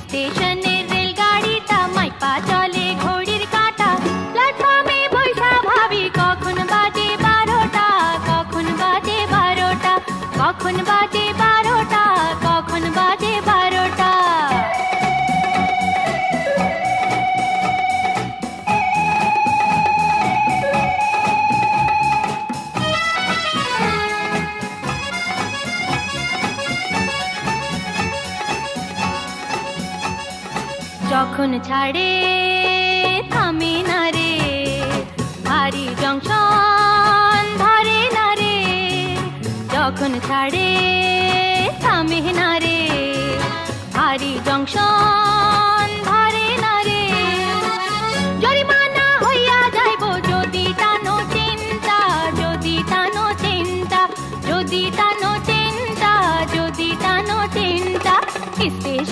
স্টেশনের রেলগাড়িটা মাইপা চলে ঘড়ির কাঁটা। প্ল্যাটফর্মে বৈশা ভাবি কখন বাজে 12টা, কখন বাজে 12টা, কখন বাজে 12টা, কখন বাজে 12টা। যখন ছাড়ে থামে না রে, ভারী জংশন ধরে না রে। যখন ছাড়ে থামে না রে, ভারী জংশন